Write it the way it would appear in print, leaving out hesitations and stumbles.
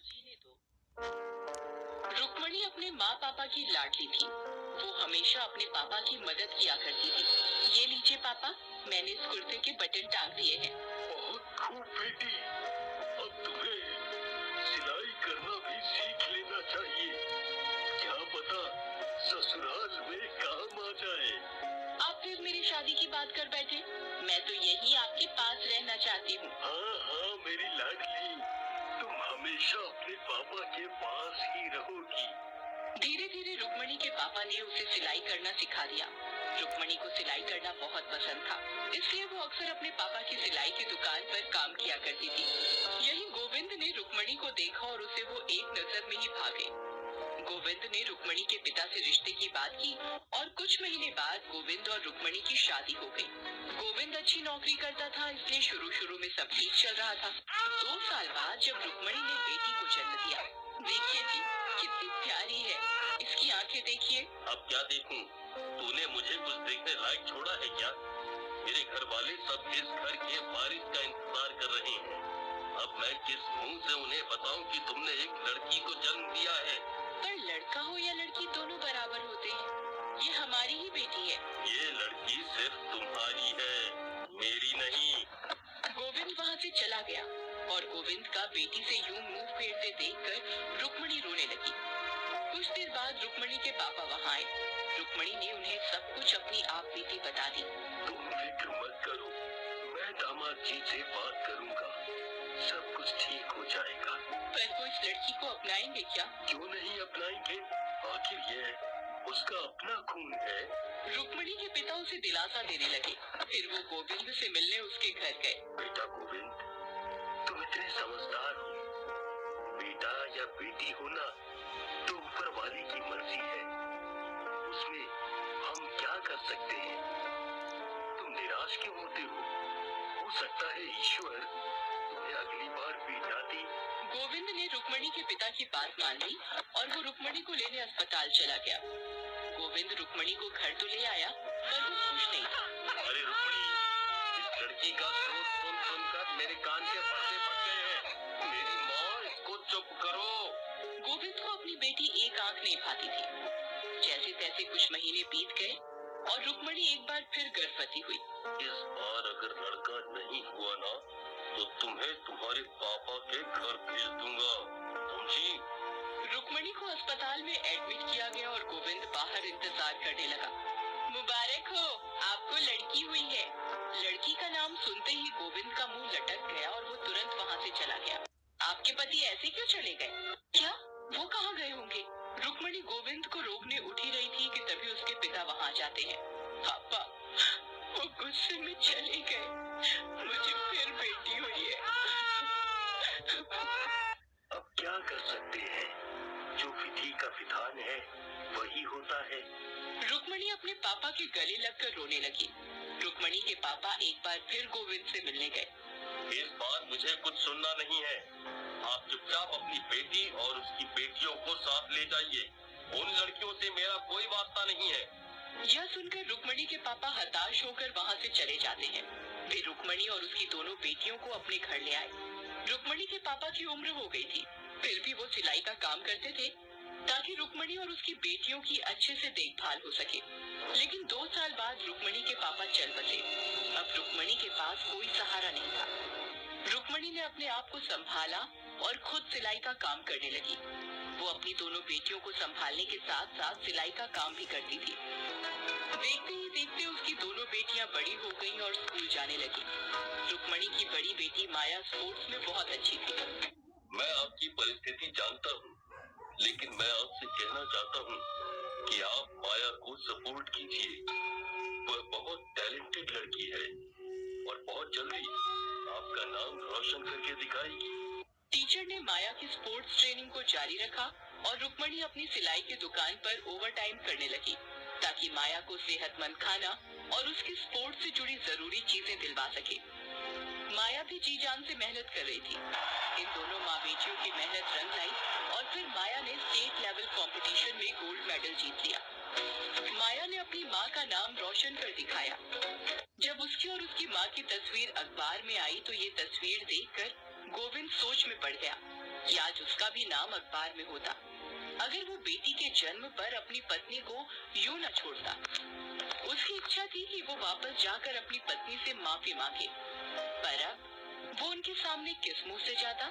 जीने दो। रुक्मणी अपने माँ पापा की लाडली थी। वो हमेशा अपने पापा की मदद किया करती थी। ये लीजिए पापा, मैंने इस कुर्ते के बटन टांग दिए हैं। बहुत खूब बेटी, अब तुम्हें सिलाई करना भी सीख लेना चाहिए। क्या पता ससुराल में काम आ जाए। आप फिर मेरी शादी की बात कर बैठे। मैं तो यही आपके पास रहना चाहती हूँ। हाँ हाँ मेरी लाडली, तुम हमेशा अपने पापा के पास ही रहोगी। धीरे धीरे रुक्मणी के पापा ने उसे सिलाई करना सिखा दिया। रुक्मणी को सिलाई करना बहुत पसंद था, इसलिए वो अक्सर अपने पापा की सिलाई की दुकान पर काम किया करती थी। यही गोविंद ने रुक्मणी को देखा और उसे वो एक नजर में ही भा गए। गोविंद ने रुक्मणी के पिता से रिश्ते की बात की और कुछ महीने बाद गोविंद और रुक्मणी की शादी हो गई। गोविंद अच्छी नौकरी करता था, इसलिए शुरू में सब ठीक चल रहा था। 2 साल बाद जब रुक्मणी ने बेटी को जन्म दिया, देखिए जी, कितनी प्यारी है। इसकी आंखें देखिए। अब क्या देखूं? तूने मुझे कुछ देखने लायक छोड़ा है क्या? मेरे घर वाले सब इस घर के वारिस का इंतजार कर रहे हैं। अब मैं किस मुंह से उन्हें बताऊं कि तुमने एक लड़की को जन्म दिया है? पर लड़का हो या लड़की दोनों बराबर होते हैं। ये हमारी ही बेटी है। ये लड़की सिर्फ तुम्हारी है, मेरी नहीं। गोविंद वहाँ से चला गया और गोविंद का बेटी से यूं मुंह फेरते देखकर रुक्मणी रोने लगी। कुछ देर बाद रुक्मणी के पापा वहाँ आए। रुक्मणी ने उन्हें सब कुछ अपनी आप बीती बता दी। तुम फिक्र मत करो, मैं दामाद जी से बात करूंगा, सब कुछ ठीक हो जाएगा। पर वो इस लड़की को अपनाएंगे क्या? क्यों नहीं अपनाएंगे? आखिर ये उसका अपना खून है। रुक्मणी के पिता उसे दिलासा देने लगे। फिर वो गोविंद से मिलने उसके घर गए। बेटा गोविंद, तुम इतने समझदार हो। बेटा या बेटी होना तो ऊपर वाले की मर्जी है, उसमें हम क्या कर सकते हैं? तुम निराश क्यों होते हो सकता है ईश्वर तुम्हें अगली बार बेटा दे। गोविंद ने रुक्मणी के पिता की बात मान ली और वो रुक्मणी को लेने अस्पताल चला गया। गोविंद रुक्मणी को घर तो ले आया, पर वो खुश नहीं था। अरे रुक्मणी, इस लड़की का शोर सुन सुनकर मेरे कान के पर्दे फट गए हैं। मेरी माँ, इसको चुप करो। गोविंद को अपनी बेटी एक आंख नहीं भाती थी। जैसे तैसे कुछ महीने बीत गए और रुक्मणी एक बार फिर गर्भवती हुई। इस बार अगर लड़का नहीं हुआ ना, तो तुम्हें तुम्हारे पापा के घर भेज दूंगा, समझी? रुक्मणी को अस्पताल में एडमिट किया गया और गोविंद बाहर इंतजार करने लगा। मुबारक हो, आपको लड़की हुई है। लड़की का नाम सुनते ही गोविंद का मुंह लटक गया और वो तुरंत वहाँ से चला गया। आपके पति ऐसे क्यों चले गए? क्या वो कहाँ गए होंगे? रुक्मणी गोविंद को रोकने उठी रही थी कि तभी उसके पिता वहाँ जाते हैं। पापा, वो गुस्से में चले गए। मुझे फिर बेटी हुई है। अब क्या कर सकते हैं? जो विधि का विधान है वही होता है। रुक्मणी अपने पापा के गले लगकर रोने लगी। रुक्मणी के पापा एक बार फिर गोविंद से मिलने गए। इस बार मुझे कुछ सुनना नहीं है। आप चुपचाप अपनी बेटी और उसकी बेटियों को साथ ले जाइए। उन लड़कियों से मेरा कोई वास्ता नहीं है। यह सुनकर रुक्मणी के पापा हताश होकर वहाँ से चले जाते हैं। वे रुक्मणी और उसकी दोनों बेटियों को अपने घर ले आए। रुक्मणी के पापा की उम्र हो गई थी, फिर भी वो सिलाई का काम करते थे ताकि रुक्मणी और उसकी बेटियों की अच्छे से देखभाल हो सके। लेकिन 2 साल बाद रुक्मणी के पापा चल बसे। अब रुक्मणी के पास कोई सहारा नहीं था। रुक्मणी ने अपने आप को संभाला और खुद सिलाई का काम करने लगी। वो अपनी दोनों बेटियों को संभालने के साथ साथ सिलाई का काम भी करती थी। देखते ही देखते उसकी दोनों बेटियां बड़ी हो गईं और स्कूल जाने लगी। रुक्मणी की बड़ी बेटी माया स्पोर्ट्स में बहुत अच्छी थी। मैं आपकी परिस्थिति जानता हूँ, लेकिन मैं आपसे कहना चाहता हूँ कि आप माया को सपोर्ट कीजिए। वह बहुत टैलेंटेड लड़की है और बहुत जल्दी आपका नाम रोशन करके दिखाएगी। टीचर ने माया की स्पोर्ट्स ट्रेनिंग को जारी रखा और रुक्मणी अपनी सिलाई की दुकान पर ओवरटाइम करने लगी ताकि माया को सेहतमंद खाना और उसकी स्पोर्ट्स से जुड़ी जरूरी चीजें दिलवा सके। माया भी जी जान से मेहनत कर रही थी। इन दोनों माँ बेटियों की मेहनत रंग लाई और फिर माया ने स्टेट लेवल कंपटीशन में गोल्ड मेडल जीत लिया। माया ने अपनी माँ का नाम रोशन कर दिखाया। जब उसकी और उसकी माँ की तस्वीर अखबार में आई तो ये तस्वीर देखकर गोविंद सोच में पड़ गया। कि आज उसका भी नाम अखबार में होता, अगर वो बेटी के जन्म पर अपनी पत्नी को यूं न छोड़ता। उसकी इच्छा थी कि वो वापस जाकर अपनी पत्नी से माफी मांगे, पर अब वो उनके सामने किस मुंह से जाता?